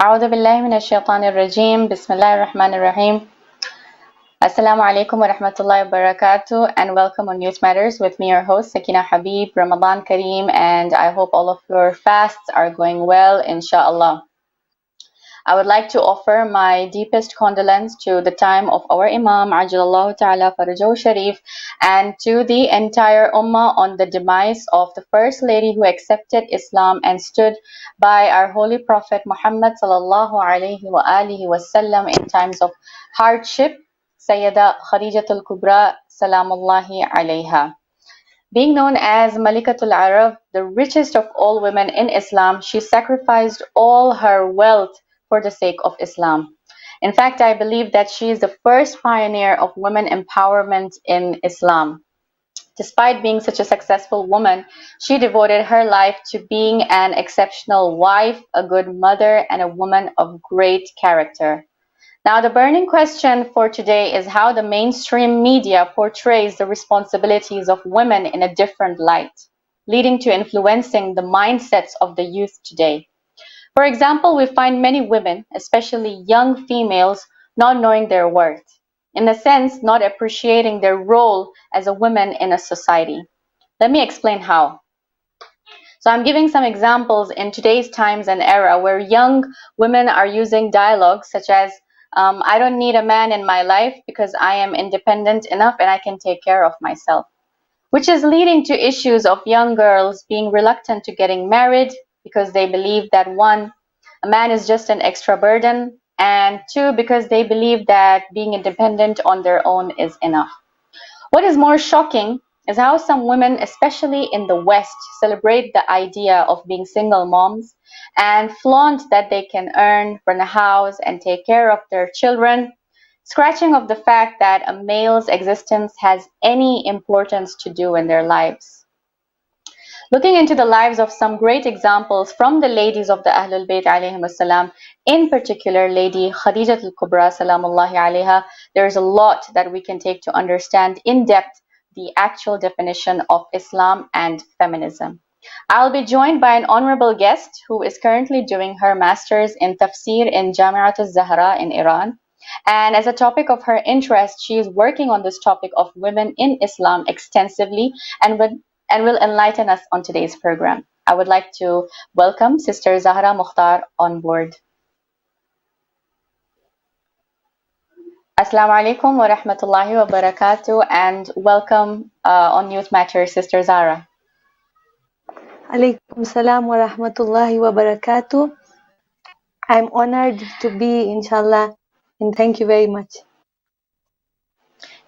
أعوذ بالله من الشيطان الرجيم بسم الله الرحمن الرحيم. Assalamu alaikum wa rahmatullahi wa barakatuh, and welcome on Youth Matters with me, your host Sakina Habib. Ramadan Kareem, and I hope all of your fasts are going well, inshallah. I would like to offer my deepest condolence to the time of our Imam Ajalallahu Ta'ala Farajahu Sharif and to the entire Ummah on the demise of the first lady who accepted Islam and stood by our Holy Prophet Muhammad Sallallahu Alaihi Wasallam in times of hardship, Sayyida Khadijatul Kubra Salamullahi Alaiha. Being known as Malikatul Arab, the richest of all women in Islam, she sacrificed all her wealth for the sake of Islam. In fact, I believe that she is the first pioneer of women empowerment in Islam. Despite being such a successful woman, she devoted her life to being an exceptional wife, a good mother, and a woman of great character. Now, the burning question for today is how the mainstream media portrays the responsibilities of women in a different light, leading to influencing the mindsets of the youth today. For example, we find many women, especially young females, not knowing their worth, in a sense, not appreciating their role as a woman in a society. Let me explain how. So I'm giving some examples in today's times and era where young women are using dialogues such as, I don't need a man in my life because I am independent enough and I can take care of myself, which is leading to issues of young girls being reluctant to getting married because they believe that one, a man is just an extra burden, and two, because they believe that being independent on their own is enough. What is more shocking is how some women, especially in the West, celebrate the idea of being single moms and flaunt that they can earn, run a house, and take care of their children, scratching off the fact that a male's existence has any importance to do in their lives. Looking into the lives of some great examples from the ladies of the Ahlul Bayt alayhim assalam, in particular Lady Khadijatul Kubra salamullahi alayha, there's a lot that we can take to understand in depth the actual definition of Islam and feminism. I'll be joined by an honorable guest who is currently doing her master's in tafsir in Jamiat al-Zahra in Iran. And as a topic of her interest, she is working on this topic of women in Islam extensively and will enlighten us on today's program. I would like to welcome Sister Zahra Mukhtar on board. Assalamu alaikum wa rahmatullahi wa barakatuh, and welcome on Youth Matters, Sister Zahra. Alaikum salam wa rahmatullahi wa barakatuh. I'm honored to be, inshallah, and thank you very much.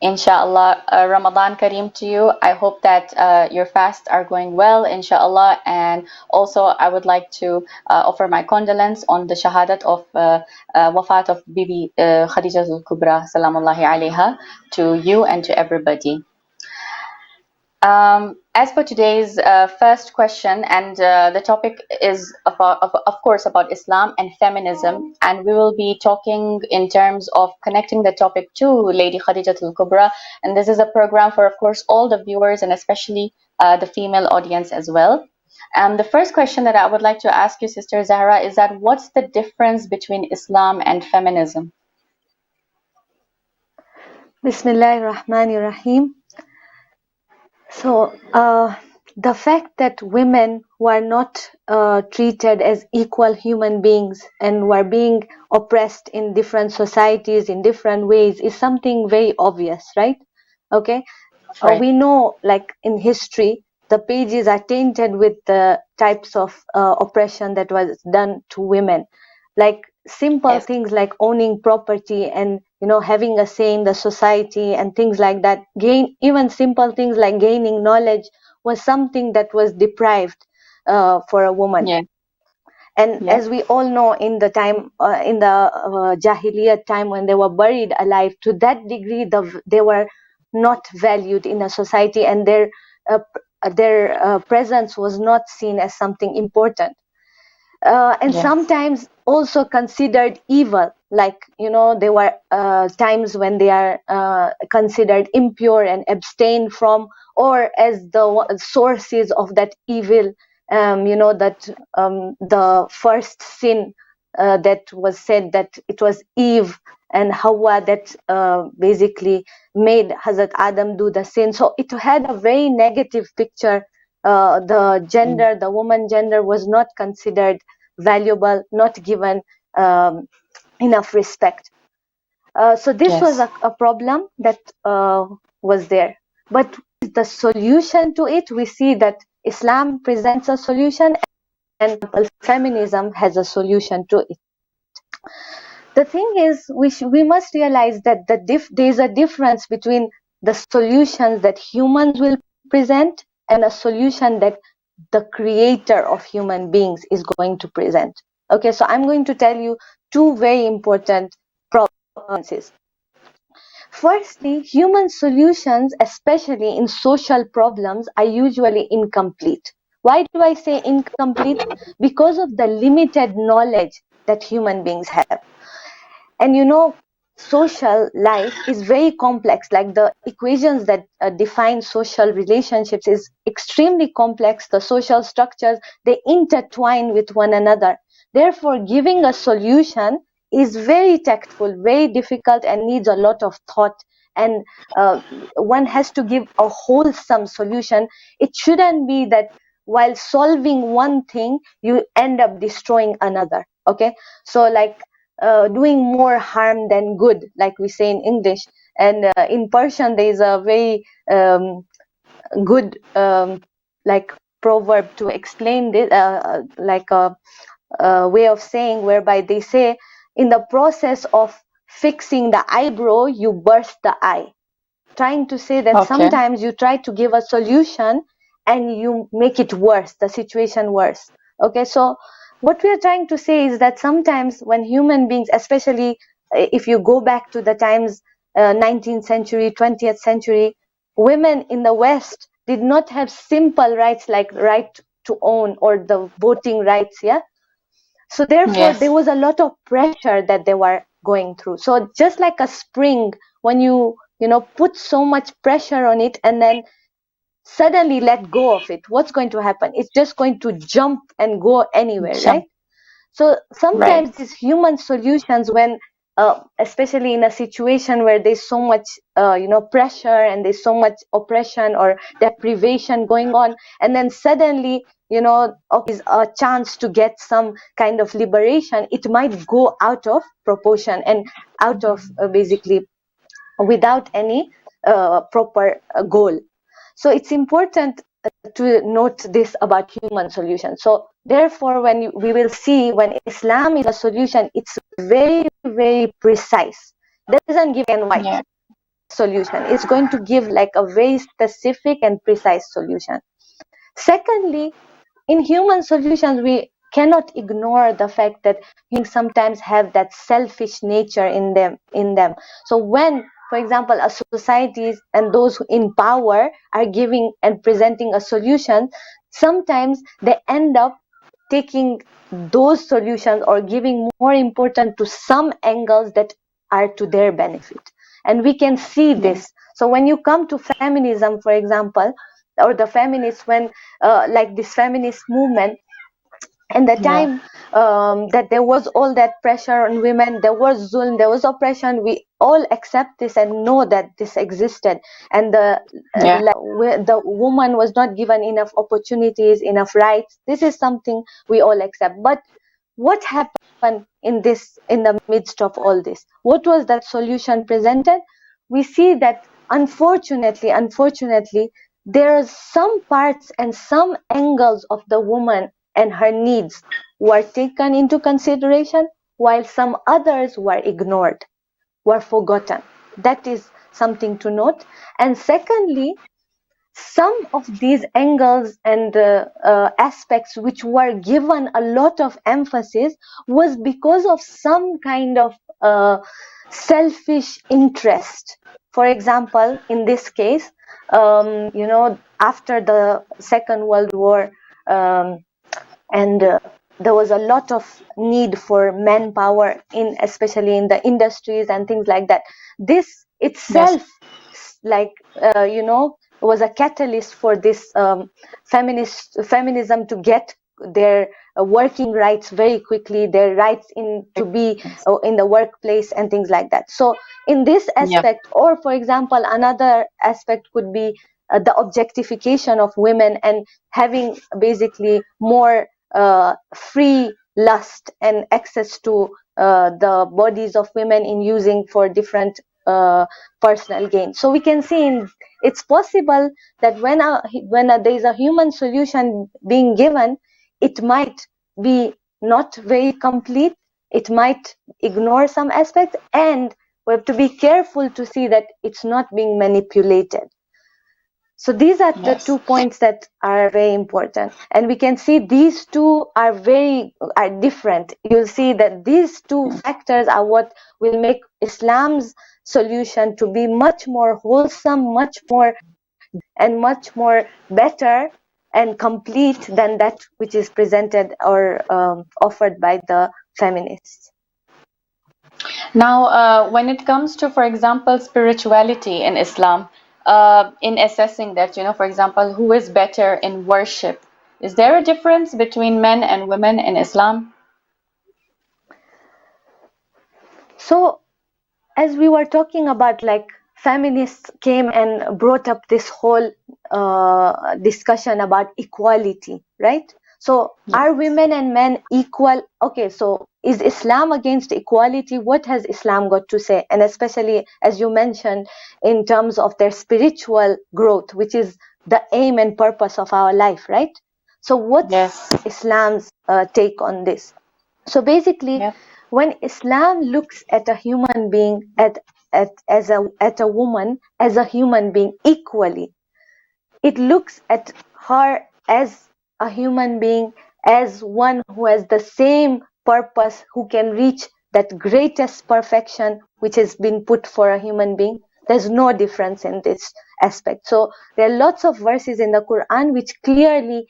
Inshallah, Ramadan Kareem to you. I hope that your fasts are going well, inshallah. And also, I would like to offer my condolence on the shahadat of wafat of Bibi Khadija al-Kubra, salamullahi alayha, to you and to everybody. As for today's first question, and the topic is of course about Islam and feminism, and we will be talking in terms of connecting the topic to Lady Khadijatul Kubra, and this is a program for, of course, all the viewers and especially the female audience as well. The first question that I would like to ask you, Sister Zahra, is that what's the difference between Islam and feminism? Bismillahir Rahmanir Rahim. So, the fact that women were not treated as equal human beings and were being oppressed in different societies in different ways is something very obvious, right? Okay. Right. We know, like in history, the pages are tainted with the types of oppression that was done to women, like simple Yes. things like owning property and having a say in the society and things like that. Even simple things like gaining knowledge was something that was deprived for a woman. Yeah. And Yeah. as we all know, in the time in the Jahiliyyah time, when they were buried alive, to that degree they were not valued in a society, and their presence was not seen as something important. And Yeah. sometimes also considered evil, like there were times when they are considered impure and abstained from, or as the sources of that evil, that the first sin that was said that it was Eve and Hawa that basically made Hazrat Adam do the sin. So it had a very negative picture. The gender, the woman gender was not considered valuable, not given enough respect. So this was a problem that was there. But the solution to it, we see that Islam presents a solution and feminism has a solution to it. The thing is, we must realize that there is a difference between the solutions that humans will present and a solution that the creator of human beings is going to present. Okay, so I'm going to tell you two very important problems. Firstly, human solutions, especially in social problems, are usually incomplete. Why do I say incomplete? Because of the limited knowledge that human beings have. And you know, social life is very complex. Like the equations that define social relationships is extremely complex. The social structures, they intertwine with one another. Therefore, giving a solution is very tactful, very difficult, and needs a lot of thought. And one has to give a wholesome solution. It shouldn't be that while solving one thing, you end up destroying another. Okay, so like doing more harm than good, like we say in English. And in Persian, there is a very good like proverb to explain this, like a way of saying whereby they say, in the process of fixing the eyebrow, you burst the eye. Trying to say that sometimes you try to give a solution and you make it worse, the situation worse. Okay, so what we are trying to say is that sometimes when human beings, especially if you go back to the times 19th century, 20th century, women in the West did not have simple rights like right to own or the voting rights. Yeah, so therefore there was a lot of pressure that they were going through. So just like a spring, when you put so much pressure on it and then suddenly let go of it, what's going to happen? It's just going to jump and go anywhere, right? So sometimes these human solutions, when especially in a situation where there's so much pressure and there's so much oppression or deprivation going on, and then suddenly is a chance to get some kind of liberation, it might go out of proportion and out of basically without any proper goal. So it's important to note this about human solutions. So therefore, when we will see when Islam is a solution, it's very, very precise. It doesn't give and white solution. It's going to give like a very specific and precise solution. Secondly, in human solutions, we cannot ignore the fact that humans sometimes have that selfish nature in them. So when, for example, a society and those in power are giving and presenting a solution, sometimes they end up taking those solutions or giving more importance to some angles that are to their benefit. And we can see this. So when you come to feminism, for example, or the feminists, when like this feminist movement, and the time that there was all that pressure on women, there was zulm, there was oppression, we all accept this and know that this existed, and the woman was not given enough opportunities, enough rights. This is something we all accept. But what happened in the midst of all this? What was that solution presented? We see that unfortunately there are some parts and some angles of the woman and her needs were taken into consideration, while some others were ignored, were forgotten. That is something to note. And secondly, some of these angles and aspects which were given a lot of emphasis was because of some kind of selfish interest. For example, in this case, after the Second World War, and there was a lot of need for manpower, especially in the industries and things like that. This itself, was a catalyst for this feminism to get their working rights very quickly, their rights in to be in the workplace and things like that. So in this aspect, or for example, another aspect could be the objectification of women and having basically more free lust and access to the bodies of women in using for different personal gain. So we can see it's possible that when there is a human solution being given, it might be not very complete, it might ignore some aspects, and we have to be careful to see that it's not being manipulated. So these are the 2 points that are very important, and we can see these two are different. You'll see that these two factors are what will make Islam's solution to be much more wholesome, much more better and complete than that which is presented or offered by the feminists. Now, when it comes to, for example, spirituality in Islam, in assessing that, for example, who is better in worship, is there a difference between men and women in Islam? So, as we were talking about, like, feminists came and brought up this whole discussion about equality, right? So are women and men equal? Okay, so is Islam against equality? What has Islam got to say? And especially, as you mentioned, in terms of their spiritual growth, which is the aim and purpose of our life, right? So what's Islam's take on this? So basically, when Islam looks at a human being, at a woman as a human being equally, it looks at her as a human being, as one who has the same purpose, who can reach that greatest perfection which has been put for a human being. There's no difference in this aspect. So there are lots of verses in the Quran which clearly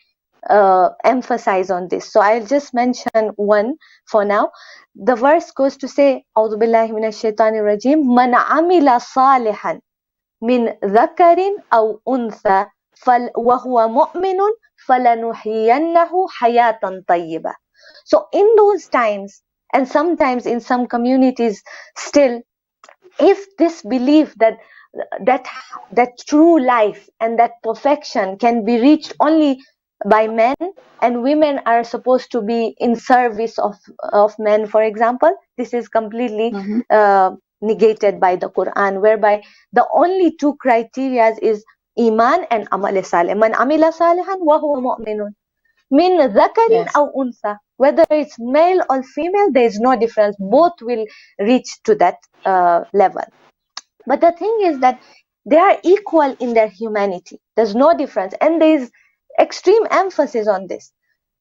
emphasize on this. So I'll just mention one for now. The verse goes to say, A'udhu billahi minash shaitanir rajim, Man amila salihan min dhakarin aw untha wa huwa mu'minun falanuhyiyannahu hayatan tayyiba. So in those times, and sometimes in some communities still, if this belief that true life and that perfection can be reached only by men, and women are supposed to be in service of men, for example, this is completely negated by the Quran, whereby the only two criteria is iman and amal salih. Man amila salihan wa huwa mu'minun min dhakarin aw untha. Whether it's male or female, there is no difference. Both will reach to that level. But the thing is that they are equal in their humanity. There's no difference, and there is extreme emphasis on this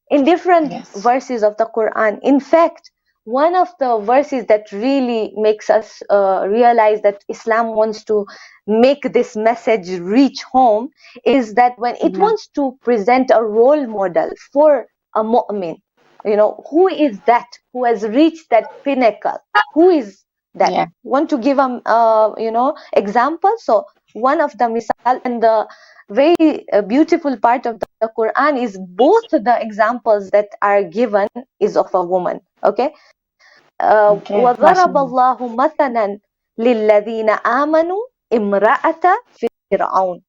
in different verses of the Quran. In fact, one of the verses that really makes us realize that Islam wants to make this message reach home is that when it wants to present a role model for a mu'min, who is that who has reached that pinnacle? Who is that? Want to give example? So one of the misal, and the very beautiful part of the Quran is both the examples that are given is of a woman. Okay. وَضَرَبَ اللَّهُ مَثَلًا لِلَّذِينَ آمَنُوا إِمْرَأَةَ فِرْعَوْنَ.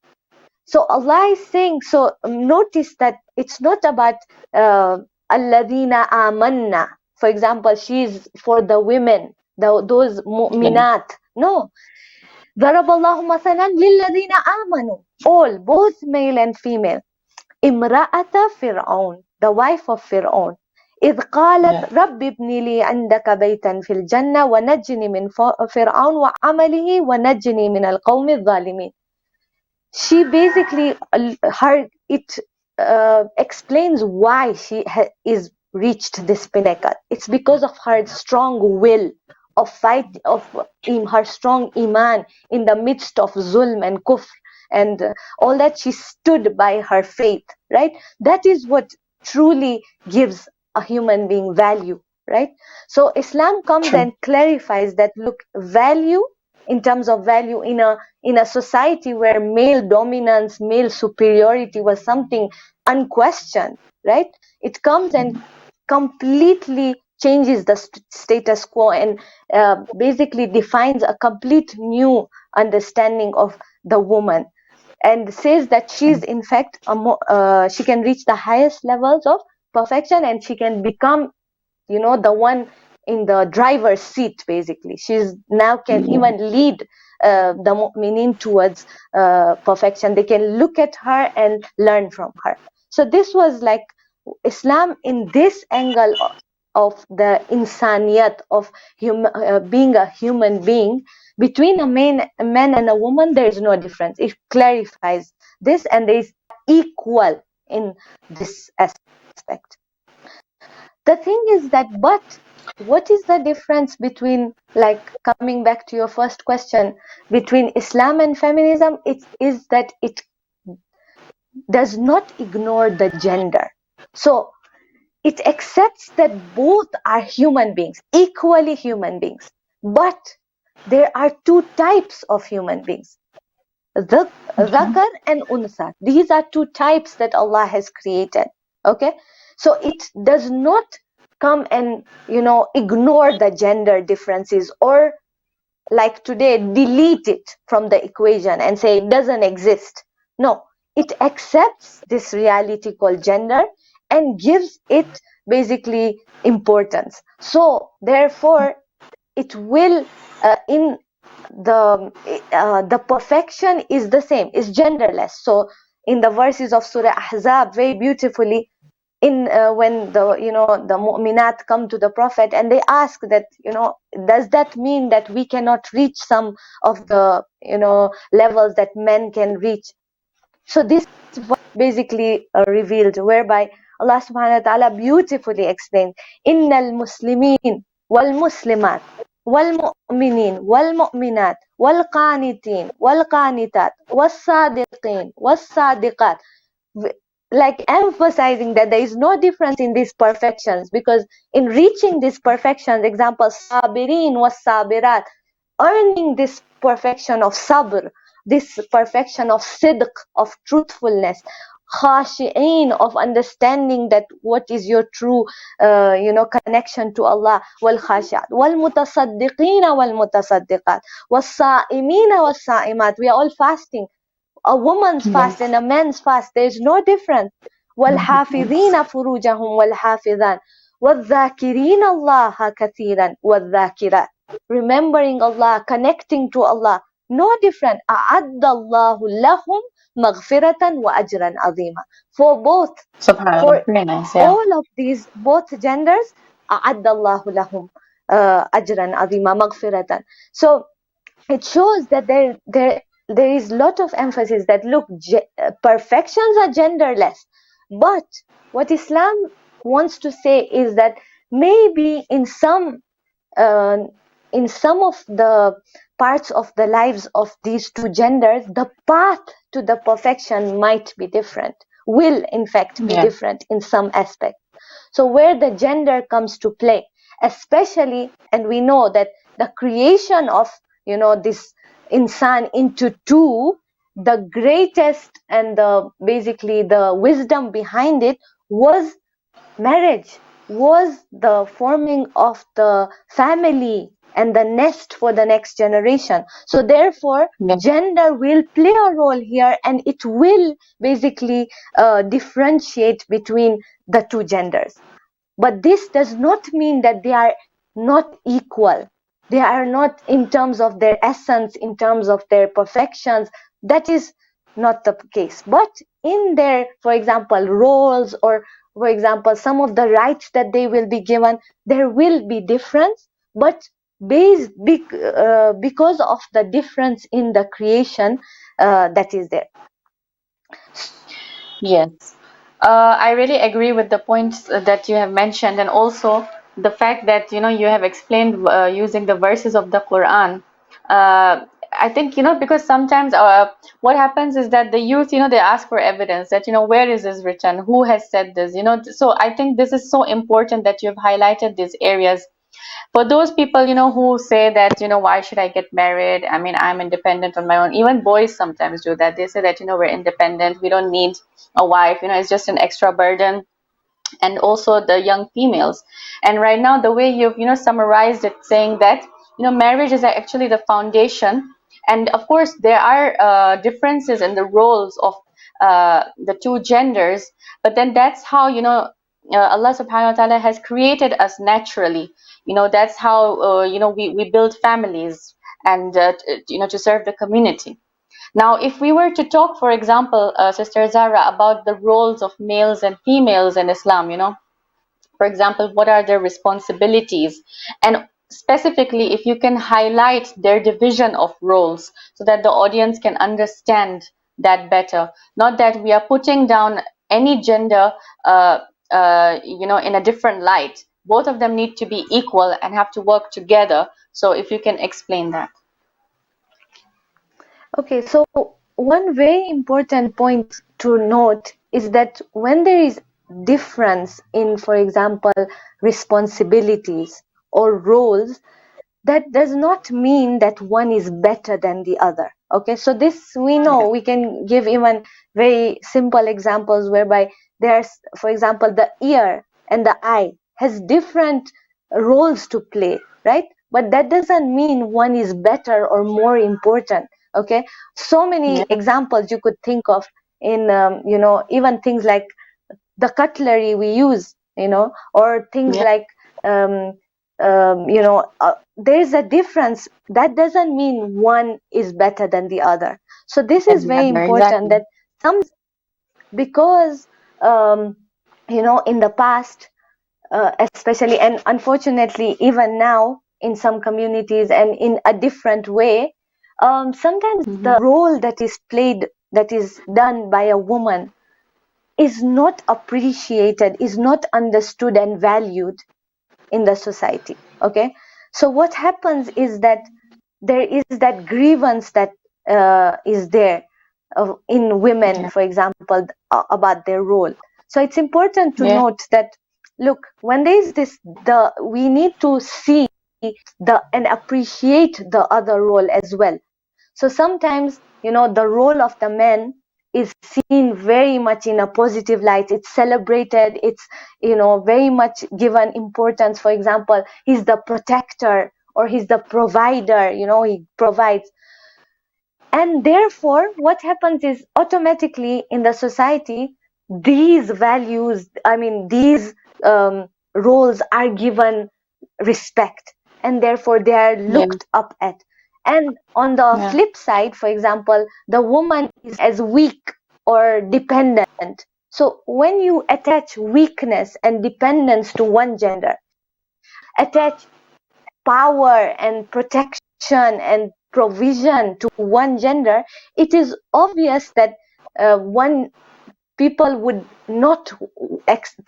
So Allah is saying, so notice that it's not about الَّذِينَ آمَنَّا. For example, she's for the women, those mu'minat. No. ضرب الله مثلا للذين آمنوا, all, both male and female. امرأة فرعون, the wife of Fir'aun. إذ قالت رب ابن لي عندك بيتا في الجنة ونجني من فرعون وعمله ونجني من القوم الظالمين. She basically, it explains why she is reached this pinnacle. It's because of her strong will of fight, of her strong iman in the midst of zulm and kufr and all that. She stood by her faith, right? That is what truly gives a human being value, right? So Islam comes and clarifies that, look, value, in terms of value in a society where male dominance, male superiority was something unquestioned, right? It comes and completely changes the status quo and basically defines a complete new understanding of the woman, and says that she's in fact she can reach the highest levels of perfection, and she can become, you know, the one in the driver's seat. Basically, she's now can even lead the mu'minin towards perfection. They can look at her and learn from her. So this was like Islam in this angle of the insaniyat of being a human being. Between a man and a woman, there is no difference. It clarifies this, and there is equal in this aspect. The thing is that, but what is the difference between, like, coming back to your first question, between Islam and feminism? It is that it does not ignore the gender. So it accepts that both are human beings, equally human beings. But there are two types of human beings, Zakar and Unsa. These are two types that Allah has created. Okay? So it does not come and, you know, ignore the gender differences, or like today delete it from the equation and say it doesn't exist. No, it accepts this reality called gender and gives it basically importance. So therefore it will in the perfection is the same, is genderless. So in the verses of Surah Ahzab, very beautifully, in when the, you know, the mu'minat come to the prophet and they ask that, you know, does that mean that we cannot reach some of the, you know, levels that men can reach? So this is what basically revealed, whereby Allah subhanahu wa ta'ala beautifully explains, innal muslimin wal muslimat wal mu'minin wal mu'minat wal qanitin wal qanitat was sadiqin was sadiqat, like emphasizing that there is no difference in these perfections, because in reaching these perfections, example, sabirin was sabirat, earning this perfection of sabr, this perfection of sidq, of truthfulness, khashi'in, of understanding that what is your true you know, connection to Allah, wal khashi'at wal mutasaddiqina wal mutasaddiqat was sa'imina was sa'imat. We are all fasting. A woman's fast and a man's fast, there is no difference. وَالْحَافِظِينَ فُرُوجَهُمْ وَالْحَافِظَانِ وَالذَّاكِرِينَ اللَّهَ كَثِيرًا وَالذَّاكِرَاتِ. Remembering Allah, connecting to Allah, no different. أَعَدَّ اللَّهُ لَهُمْ مَغْفِرَةً وَأَجْرًا عَظِيمًا. For both, Subhanallah, for very nice, yeah. all of these, both genders, أَعَدَّ اللَّهُ لَهُمْ أَجْرًا عَظِيمًا مَغْفِرَةً. So it shows that there is lot of emphasis that look, perfections are genderless, but what Islam wants to say is that maybe uh, in some of the parts of the lives of these two genders, the path to the perfection might be different, will in fact be different in some aspect. So where the gender comes to play, especially, and we know that the creation of, you know, this insan into two, the greatest and the basically the wisdom behind it was marriage, was the forming of the family and the nest for the next generation. So therefore gender will play a role here, and it will basically differentiate between the two genders. But this does not mean that they are not equal. They are not in terms of their essence, in terms of their perfections. That is not the case. But in their, for example, roles, or for example, some of the rights that they will be given, there will be difference. But because of the difference in the creation that is there. Yes. I really agree with the points that you have mentioned, and also the fact that, you know, you have explained using the verses of the Quran. I think, you know, because sometimes what happens is that the youth, you know, they ask for evidence that, you know, where is this written? Who has said this? You know, so I think this is so important that you have highlighted these areas. For those people, you know, who say that, you know, why should I get married? I mean, I'm independent on my own. Even boys sometimes do that. They say that, you know, we're independent. We don't need a wife. You know, it's just an extra burden. and also the young females. And right now, the way you've summarized it, saying that marriage is actually the foundation, and of course there are differences in the roles of the two genders, but then that's how Allah subhanahu wa ta'ala has created us naturally. That's how we build families, and to serve the community. Now, if we were to talk, for example, Sister Zara, about the roles of males and females in Islam, for example, what are their responsibilities? And specifically, if you can highlight their division of roles so that the audience can understand that better. Not that we are putting down any gender, in a different light. Both of them need to be equal and have to work together. So if you can explain that. Okay, so one very important point to note is that when there is difference in, for example, responsibilities or roles, that does not mean that one is better than the other. Okay, so this we know, we can give even very simple examples whereby there's, for example, the ear and the eye has different roles to play, right? But that doesn't mean one is better or more important. Okay, so many examples you could think of in even things like the cutlery we use, or things like there's a difference. That doesn't mean one is better than the other. So this is very important, that some, because in the past, especially, and unfortunately even now in some communities and in a different way, sometimes the role that is played, that is done by a woman, is not appreciated, is not understood and valued in the society. Okay, so what happens is that there is that grievance that is there in women, for example, about their role. So it's important to note that, look, when there is this, we need to see and appreciate the other role as well. So sometimes, the role of the man is seen very much in a positive light. It's celebrated. It's, very much given importance. For example, he's the protector or he's the provider, he provides. And therefore, what happens is automatically in the society, these values, these roles are given respect, and therefore they are looked up at. And on the flip side, for example, the woman is as weak or dependent. So when you attach weakness and dependence to one gender, attach power and protection and provision to one gender, it is obvious that people would not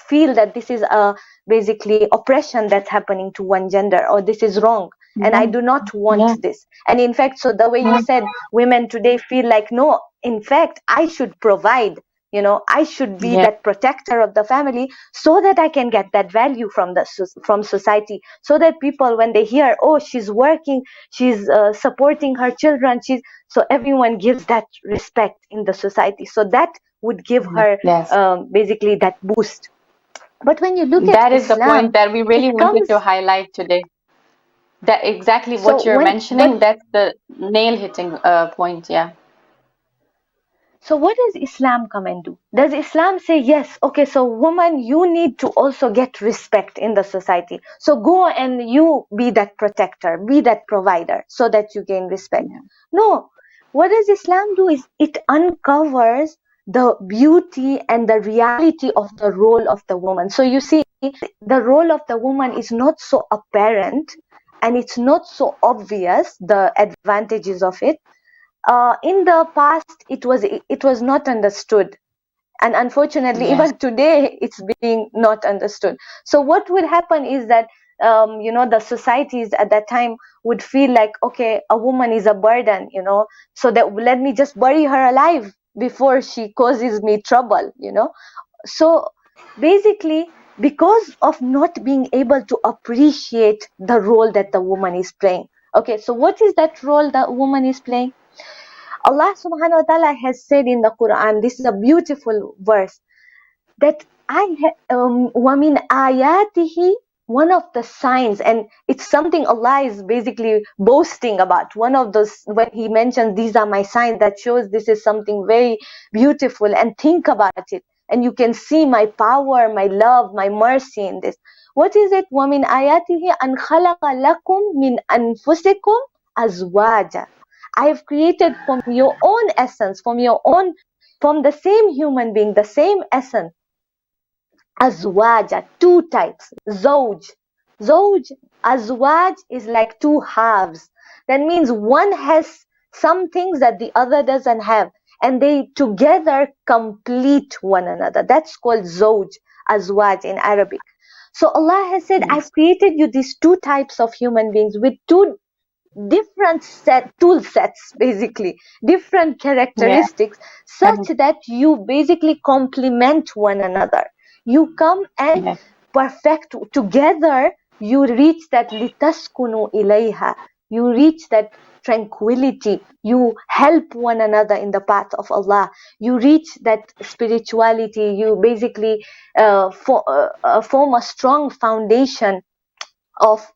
feel that this is a basically oppression that's happening to one gender, or this is wrong, and I do not want this. And in fact, so the way you said, women today feel like, no, in fact, I should provide, I should be that protector of the family, so that I can get that value from society, so that people, when they hear, oh, she's working, she's supporting her children, so everyone gives that respect in the society. So that would give her basically that boost. But when you look at Islam, that is the point that we really wanted to highlight today. That exactly what you're mentioning, that's the nail hitting point. So what does Islam come and do? Does Islam say, yes, okay, so woman, you need to also get respect in the society. So go and you be that protector, be that provider, so that you gain respect. No. What does Islam do is it uncovers the beauty and the reality of the role of the woman. So you see, the role of the woman is not so apparent and it's not so obvious, the advantages of it. In the past, it was not understood, and unfortunately, even today, it's being not understood. So what would happen is that the societies at that time would feel like, okay, a woman is a burden, so that let me just bury her alive before she causes me trouble, So basically, because of not being able to appreciate the role that the woman is playing. Okay, so what is that role that woman is playing? Allah subhanahu wa ta'ala has said in the Quran, this is a beautiful verse, that وَمِنْ آيَاتِهِ, one of the signs, and it's something Allah is basically boasting about. One of those, when He mentions these are my signs, that shows this is something very beautiful, and think about it. And you can see my power, my love, my mercy in this. What is it? وَمِنْ آيَاتِهِ أَنْ خَلَقَ لَكُم مِنْ أَنفُسِكُمْ أَزْوَاجًا. I have created from your own essence, from the same human being, the same essence, azwaja, two types. Zawj, azwaj is like two halves. That means one has some things that the other doesn't have, and they together complete one another. That's called zawj, azwaj in Arabic. So Allah has said, I've created you these two types of human beings with two different tool sets, basically different characteristics, such that you basically complement one another. You come and perfect together, you reach that litaskunu ilayha, you reach that tranquility, you help one another in the path of Allah, you reach that spirituality, you basically form a strong foundation of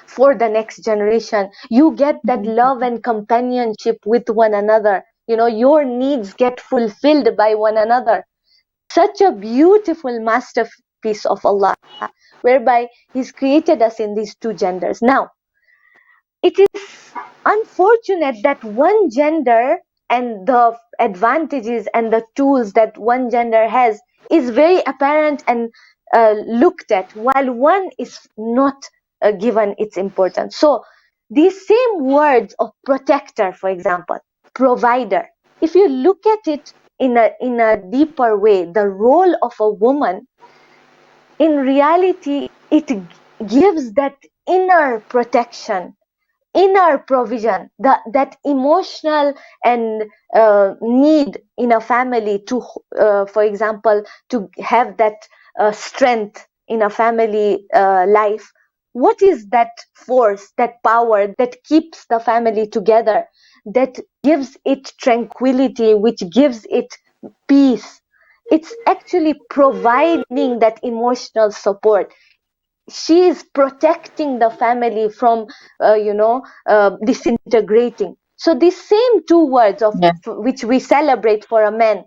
for the next generation. You get that love and companionship with one another, your needs get fulfilled by one another. Such a beautiful masterpiece of Allah, whereby He's created us in these two genders. Now, it is unfortunate that one gender and the advantages and the tools that one gender has is very apparent and looked at, while one is not given its importance. So these same words of protector, for example, provider, if you look at it in a deeper way, the role of a woman, in reality, it gives that inner protection, inner provision, that emotional and need in a family to, for example, to have that strength in a family life. What is that force, that power that keeps the family together, that gives it tranquility, which gives it peace? It's actually providing that emotional support. She is protecting the family from disintegrating. So these same two words of which we celebrate for a man,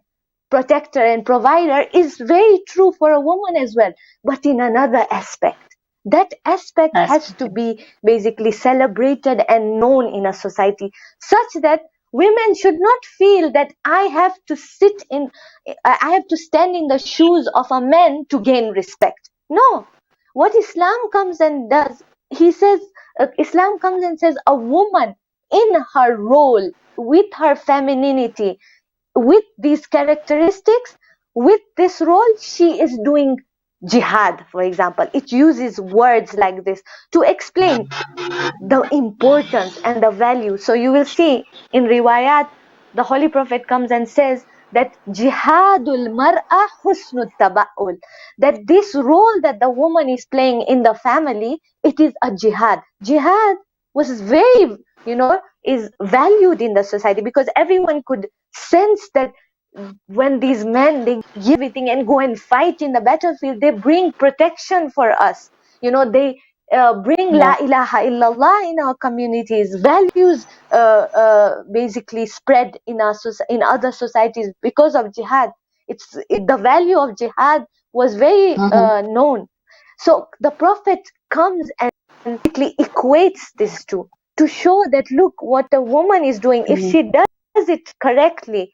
protector and provider, is very true for a woman as well, but in another aspect. That aspect has to be basically celebrated and known in a society, such that women should not feel that I have to stand in the shoes of a man to gain respect. No. What Islam comes and does, Islam comes and says a woman in her role, with her femininity, with these characteristics, with this role, she is doing jihad, for example. It uses words like this to explain the importance and the value. So you will see in riwayat, the Holy Prophet comes and says that jihadul mar'a husnul taba'ul, that this role that the woman is playing in the family, it is a jihad. Jihad was very, is valued in the society, because everyone could sense that when these men, they give everything and go and fight in the battlefield, they bring protection for us. They bring La ilaha illallah in our communities. Values basically spread in other societies because of jihad. The value of jihad was very known. So the Prophet comes and basically equates these two to show that, look, what a woman is doing, if she does it correctly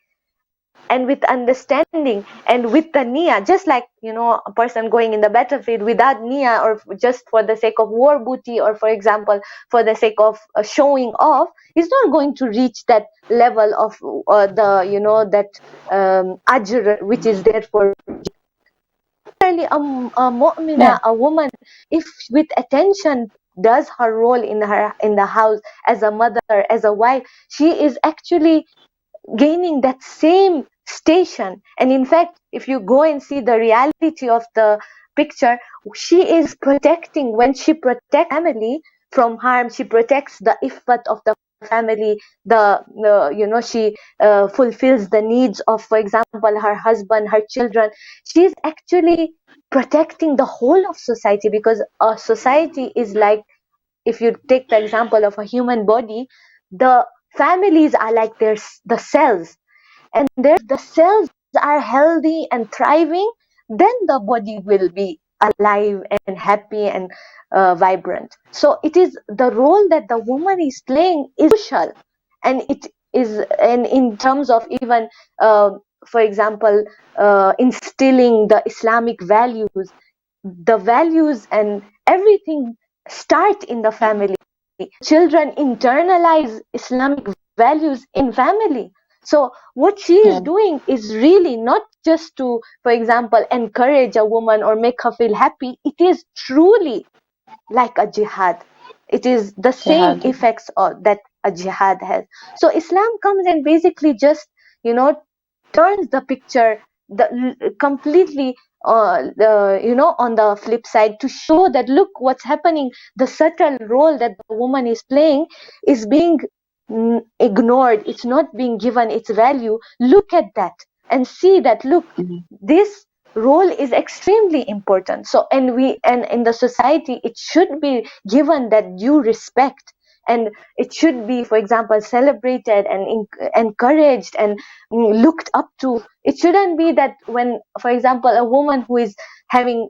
and with understanding and with the niyyah, just like a person going in the battlefield without niyyah, or just for the sake of war booty, or for example for the sake of showing off, is not going to reach that level of that ajr which is there for a mu'mina, a woman, if with attention does her role in the house as a mother, as a wife, she is actually gaining that same station. And in fact, if you go and see the reality of the picture, she is protecting, when she protects family from harm, she protects the iffat of the family, she fulfills the needs of, for example, her husband, her children. She's actually protecting the whole of society, because a society is like, if you take the example of a human body, the families are like the cells, and the cells are healthy and thriving, then the body will be alive and happy and vibrant. So it is the role that the woman is playing is crucial, and it is, and in terms of even uh, for example, instilling the Islamic values, the values and everything start in the family. Children internalize Islamic values in family. So what she is Yeah. doing is really not just to, for example, encourage a woman or make her feel happy. It is truly like a jihad. It is the same Jihad. effects that a jihad has. So Islam comes and basically just, turns the picture completely, on the flip side, to show that, look what's happening. The subtle role that the woman is playing is being ignored. It's not being given its value. Look at that and see that, look, Mhm. this role is extremely important. So, and in the society, it should be given that due respect, and it should be, for example, celebrated and encouraged and looked up to. It shouldn't be that when, for example, a woman who is having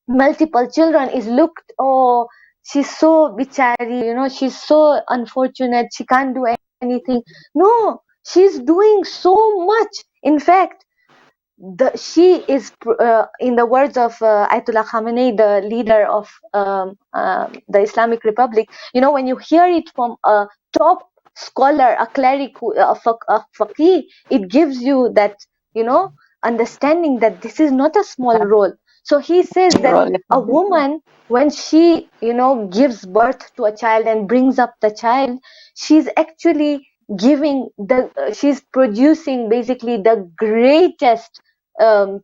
multiple children is looked, oh, she's so bichari, she's so unfortunate, she can't do anything. No, she's doing so much. In fact, she is, in the words of Ayatollah Khamenei, the leader of the Islamic Republic, when you hear it from a top scholar, a cleric, a faqih, it gives you that, understanding that this is not a small role. So he says that Role, a yeah. woman, when she, gives birth to a child and brings up the child, she's actually she's producing basically the greatest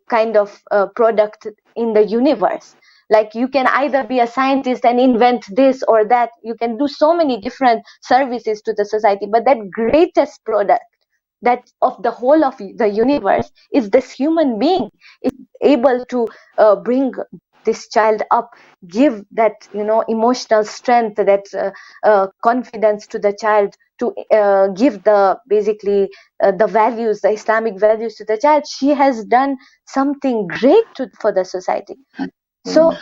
kind of product in the universe. Like, you can either be a scientist and invent this or that, you can do so many different services to the society, but that greatest product, that of the whole of the universe, is this human being is able to bring this child up, give that, emotional strength, that confidence to the child, to give the basically the values, the Islamic values to the child. She has done something great for the society. So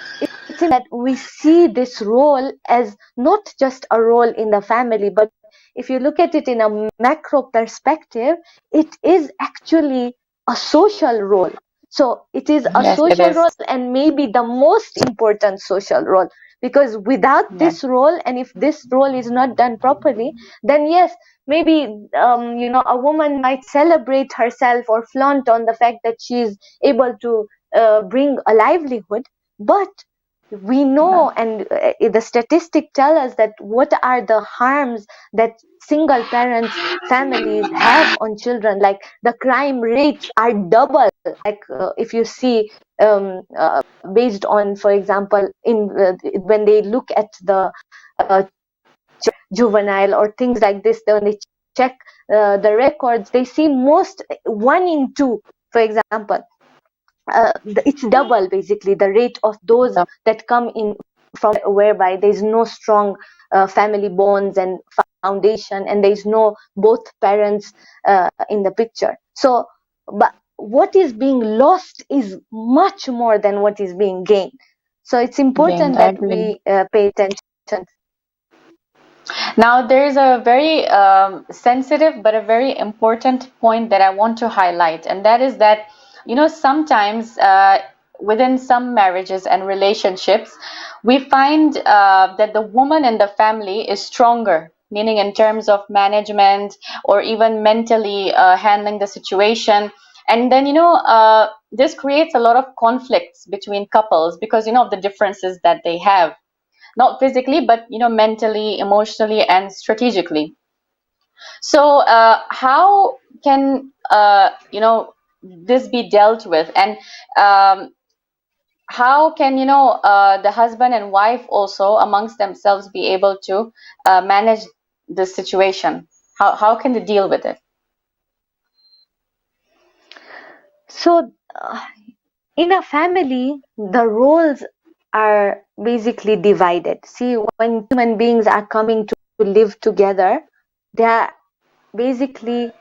it's in that we see this role as not just a role in the family, but if you look at it in a macro perspective, it is actually a social role. So it is a Yes, it social is. role, and maybe the most important social role, because without Yeah. this role, and if this role is not done properly, then yes, maybe a woman might celebrate herself or flaunt on the fact that she is able to bring a livelihood, but we know, and the statistics tell us that what are the harms that single parents families have on children. Like, the crime rates are double. Like, if you see, based on, for example, in when they look at the uh, juvenile or things like this, when they check the records, they see most 1 in 2, for example, it's double basically the rate of those that come in from whereby there's no strong family bonds and foundation, and there's no both parents in the picture. So, but what is being lost is much more than what is being gained. So it's Gained, important I that agree. we pay attention. Now, there's a very sensitive but a very important point that I want to highlight, and that is that, sometimes within some marriages and relationships, we find that the woman in the family is stronger, meaning in terms of management or even mentally handling the situation. And then, this creates a lot of conflicts between couples because, of the differences that they have, not physically, but mentally, emotionally, and strategically. So how can this be dealt with, and um, how can the husband and wife also amongst themselves be able to manage this situation? How can they deal with it? So, in a family, the roles are basically divided. See, when human beings are coming to live together, they are basically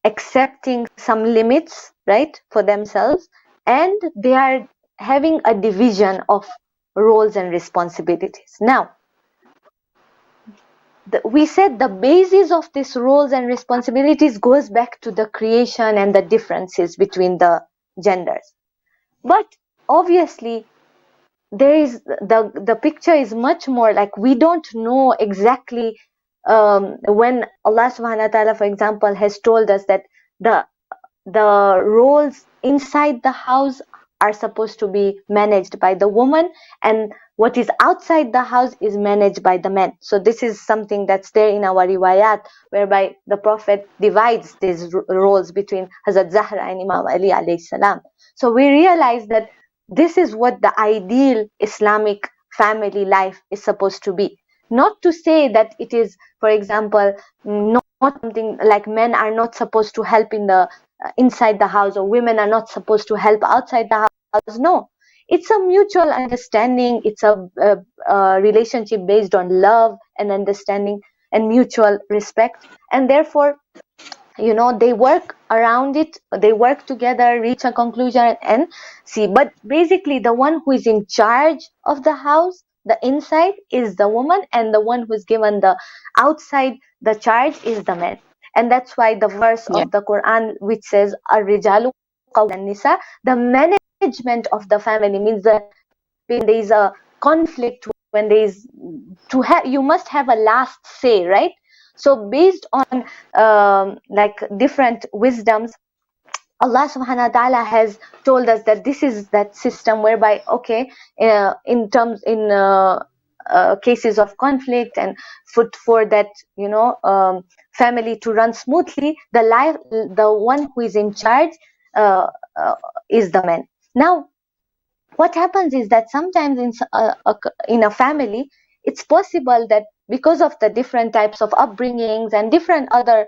accepting some limits, right, for themselves, and they are having a division of roles and responsibilities. Now, we said the basis of these roles and responsibilities goes back to the creation and the differences between the genders. But obviously, there is the picture is much more like we don't know exactly when Allah subhanahu wa ta'ala, for example, has told us that the roles inside the house are supposed to be managed by the woman, and what is outside the house is managed by the men. So this is something that's there in our riwayat, whereby the Prophet divides these roles between Hazrat Zahra and Imam Ali alayhi salam. So we realize that this is what the ideal Islamic family life is supposed to be. Not to say that it is, for example, not something like men are not supposed to help in the inside the house, or women are not supposed to help outside the house. No, it's a mutual understanding. It's a relationship based on love and understanding and mutual respect, and therefore, you know, they work around it, they work together, reach a conclusion and see. But basically, the one who is in charge of the house, the inside, is the woman, and the one who is given the outside, the charge, is the man. And that's why the verse Yeah. of the Quran which says ar-rijalu qawwamuna nisa, the management of the family, means that when there is a conflict, when there is to have, you must have a last say, right? So based on like different wisdoms, Allah subhanahu wa ta'ala has told us that this is that system whereby, okay, in cases of conflict and for that, you know, family to run smoothly, the one who is in charge uh, uh, is the man. Now, what happens is that sometimes in a family, it's possible that because of the different types of upbringings and different other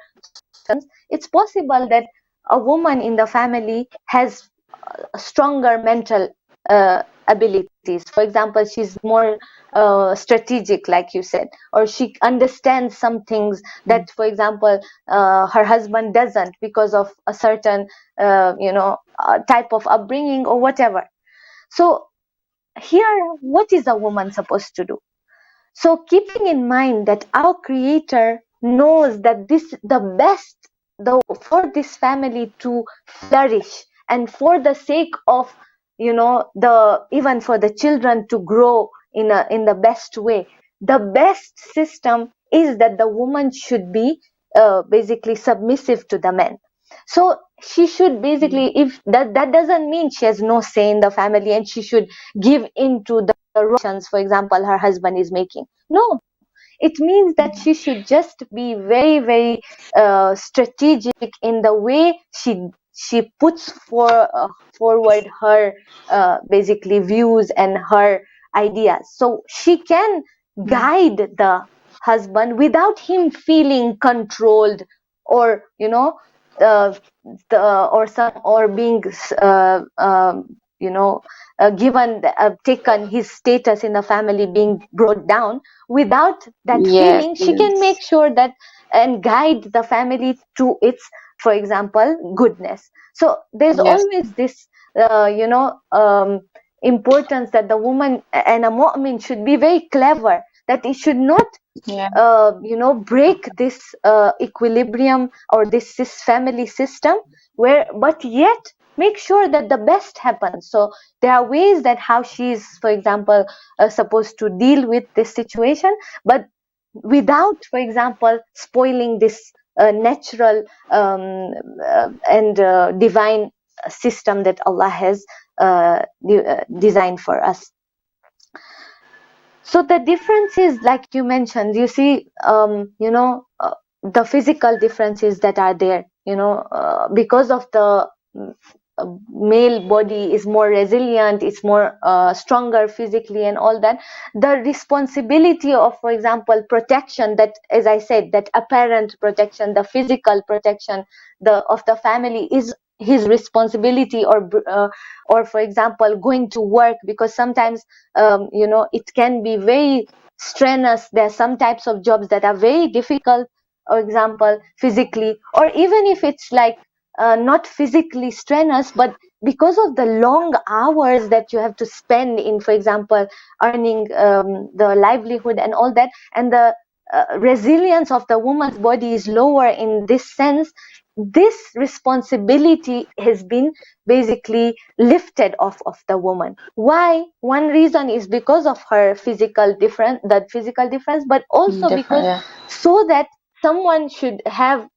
reasons, it's possible that a woman in the family has stronger mental abilities. For example, she's more strategic, like you said, or she understands some things that, for example, her husband doesn't, because of a certain type of upbringing or whatever. So here, what is a woman supposed to do? So keeping in mind that our creator knows that this the best, though, for this family to flourish, and for the sake of, you know, the even for the children to grow in the best way, the best system is that the woman should be basically submissive to the men. So she should basically, if that doesn't mean she has no say in the family and she should give in to the decisions, for example, her husband is making. No, it means that she should just be very, very strategic in the way she puts forward her basically views and her ideas, so she can guide the husband without him feeling controlled, or, you know, uh, or being given taken his status in the family being brought down. Without that Yes, feeling, she can yes, make sure that and guide the family to its, for example, goodness. So there's yes, always this importance that the woman and a mu'min should be very clever, that it should not yeah, break this equilibrium or this family system, where, but yet make sure that the best happens. So there are ways that how she's, for example, supposed to deal with this situation, but without, for example, spoiling this natural and divine system that Allah has designed for us. So the difference is, like you mentioned, you see, the physical differences that are there, because of the male body is more resilient, it's more stronger physically and all that, the responsibility of, for example, protection, that, as I said, that apparent protection, the physical protection of the family is his responsibility, or for example going to work, because sometimes it can be very strenuous. There are some types of jobs that are very difficult, for example physically, or even if it's like not physically strenuous, but because of the long hours that you have to spend in, for example, earning the livelihood and all that, and the resilience of the woman's body is lower in this sense, this responsibility has been basically lifted off of the woman. Why? One reason is because of her physical difference, but also because so that someone should have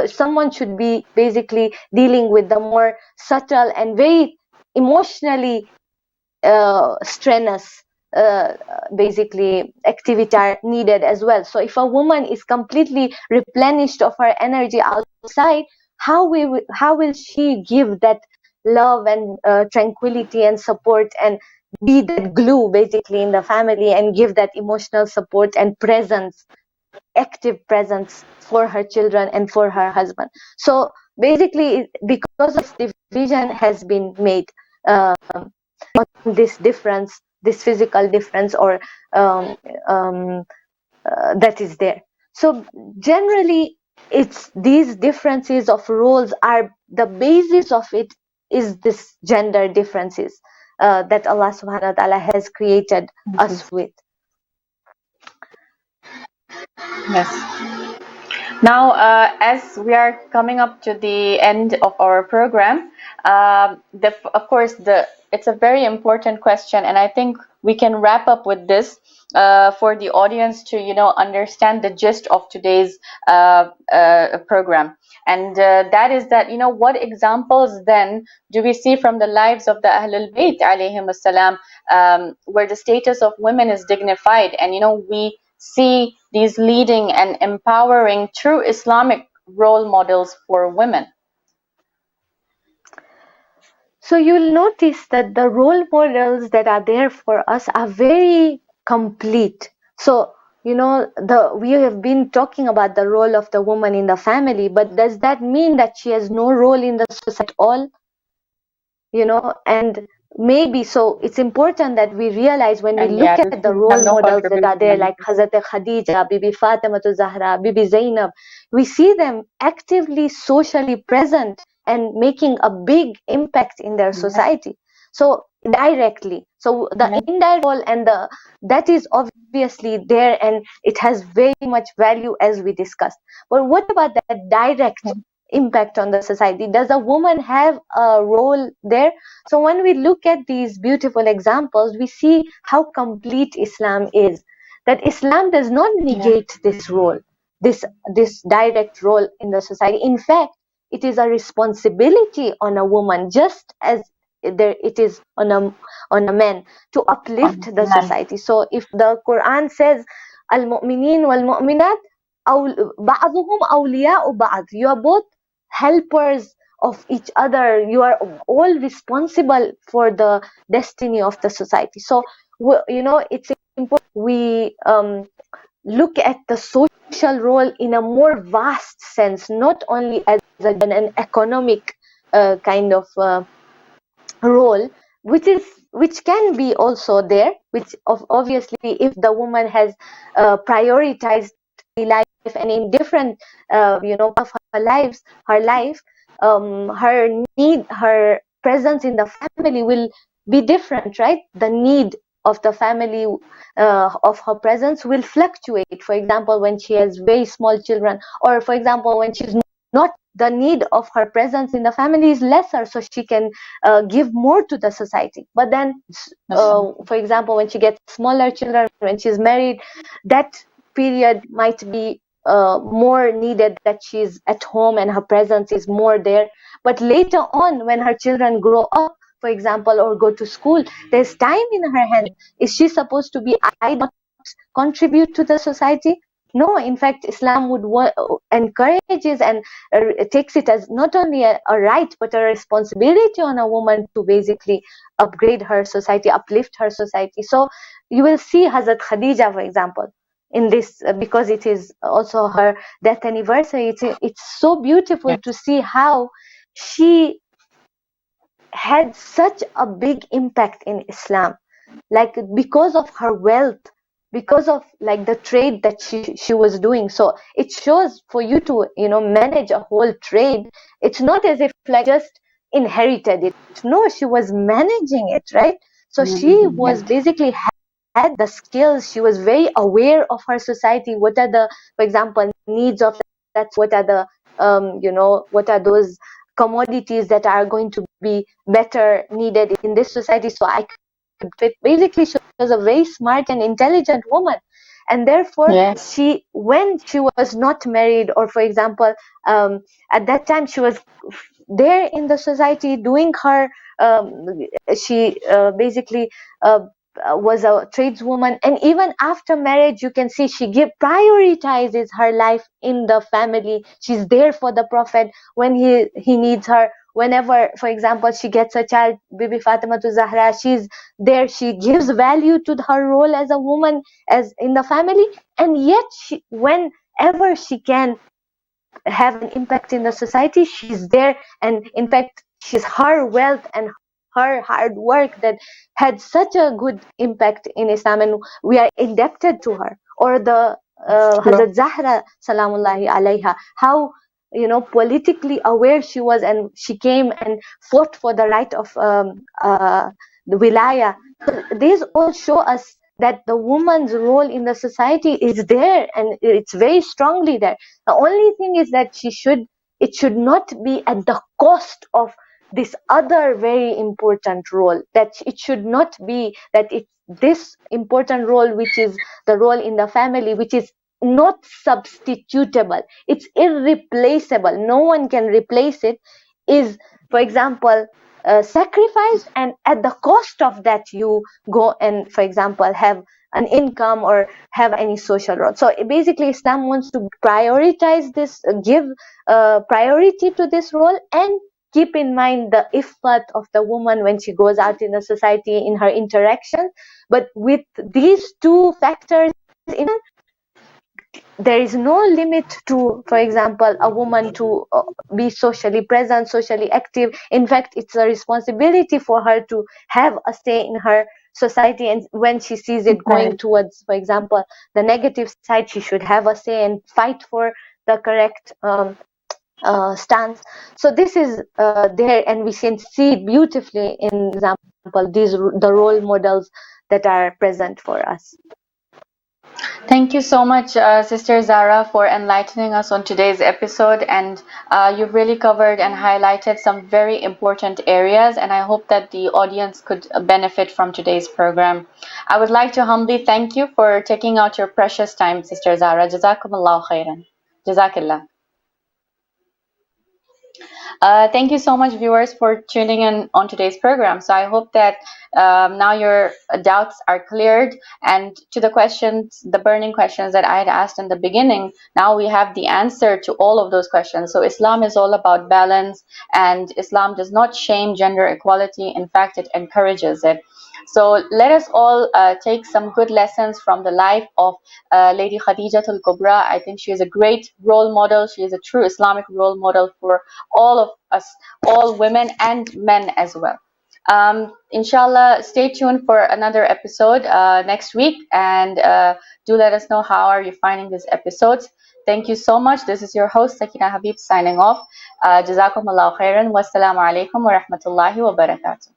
someone should be basically dealing with the more subtle and very emotionally strenuous basically activity are needed as well. So if a woman is completely replenished of her energy outside, how will she give that love and tranquility and support and be that glue basically in the family and give that emotional support and presence, active presence for her children and for her husband? So basically, because of this division has been made, this difference, this physical difference, or that is there. So generally, it's these differences of roles are the basis of it, is this gender differences that Allah subhanahu wa ta'ala has created us with. Yes. Now, as we are coming up to the end of our program, of course, it's a very important question, and I think we can wrap up with this for the audience to, understand the gist of today's program. And that is that, what examples then do we see from the lives of the Ahlul Bayt alayhim assalam, where the status of women is dignified, and, we see these leading and empowering true Islamic role models for women. So you'll notice that the role models that are there for us are very complete. So, we have been talking about the role of the woman in the family, but does that mean that she has no role in the society at all? And maybe, so it's important that we realize when we look at the role models that are there, like Hazrat Khadija, Bibi Fatima Zahra, Bibi Zainab, we see them actively socially present and making a big impact in their society. So directly, so the indirect role and that is obviously there, and it has very much value as we discussed. But what about that direct impact on the society? Does a woman have a role there? So when we look at these beautiful examples, we see how complete Islam is, that Islam does not negate this role, this direct role in the society. In fact, it is a responsibility on a woman, just as it is on a man, to uplift the society. So if the Quran says al-mu'minin wal-mu'minat ba'duhum awliya'u ba'd, you are both helpers of each other, you are all responsible for the destiny of the society. So it's important we look at the social role in a more vast sense, not only as an economic kind of role, which can be also there, which obviously if the woman has prioritized life and in different of her life, her presence in the family will be different, right? The need of the family of her presence will fluctuate. For example, when she has very small children, or for example when she's not, the need of her presence in the family is lesser, so she can give more to the society. But then for example, when she gets smaller children, when she's married, that period might be more needed, that she's at home and her presence is more there. But later on, when her children grow up, for example, or go to school, there's time in her hands. Is she supposed to be idle, not contribute to the society? No, in fact, Islam would encourages and takes it as not only a right but a responsibility on a woman to basically upgrade her society, uplift her society. So you will see Hazrat Khadija, for example, in this, because it is also her death anniversary. It's so beautiful Yes. to see how she had such a big impact in Islam, like because of her wealth, because of like the trade that she was doing. So it shows, for you to manage a whole trade, it's not as if like just inherited it. No, she was managing it, right? So she Mhm. was Yes. basically had the skills. She was very aware of her society. What are the, for example, needs of that? What are the what are those commodities that are going to be better needed in this society? So I could fit. Basically, she was a very smart and intelligent woman, and therefore Yes. when she was not married, or for example, at that time she was there in the society doing her, she basically was a tradeswoman, and even after marriage you can see she prioritizes her life in the family. She's there for the Prophet when he needs her. Whenever, for example, she gets a child, Bibi Fatima to Zahra, she's there. She gives value to her role as a woman, as in the family, and yet whenever she can have an impact in the society, she's there. And in fact, she's her wealth and her hard work that had such a good impact in Islam, and we are indebted to her. Or the True. Hazrat Zahra salamullahi alaiha, how politically aware she was, and she came and fought for the right of the wilaya. So these all show us that the woman's role in the society is there, and it's very strongly there. The only thing is that it should not be at the cost of this other very important role. That it should not be that it's this important role, which is the role in the family, which is not substitutable. It's irreplaceable. No one can replace it. Is, for example, sacrificed, and at the cost of that you go and, for example, have an income or have any social role. So basically Islam wants to prioritize this, give priority to this role, and keep in mind the iffat of the woman when she goes out in the society, in her interaction. But with these two factors in, there is no limit to, for example, a woman to be socially present, socially active. In fact, it's a responsibility for her to have a say in her society, and when she sees it going Right. towards, for example, the negative side, she should have a say and fight for the correct stance. So this is there, and we can see beautifully in example the role models that are present for us. Thank you so much, Sister Zara, for enlightening us on today's episode. And you've really covered and highlighted some very important areas. And I hope that the audience could benefit from today's program. I would like to humbly thank you for taking out your precious time, Sister Zara. Jazakumullah khairan. Jazakillah. Thank you so much, viewers, for tuning in on today's program. So I hope that now your doubts are cleared, and to the questions, the burning questions that I had asked in the beginning, now we have the answer to all of those questions. So Islam is all about balance, and Islam does not shame gender equality. In fact, it encourages it. So let us all take some good lessons from the life of Lady Khadija al Kubra. I think she is a great role model. She is a true Islamic role model for all of us, all women and men as well. Inshallah, stay tuned for another episode next week, and do let us know how are you finding these episodes. Thank you so much. This is your host Sakina Habib signing off. Jazakumullah khairan. Wassalamu alaikum wa rahmatullahi wa barakatuh.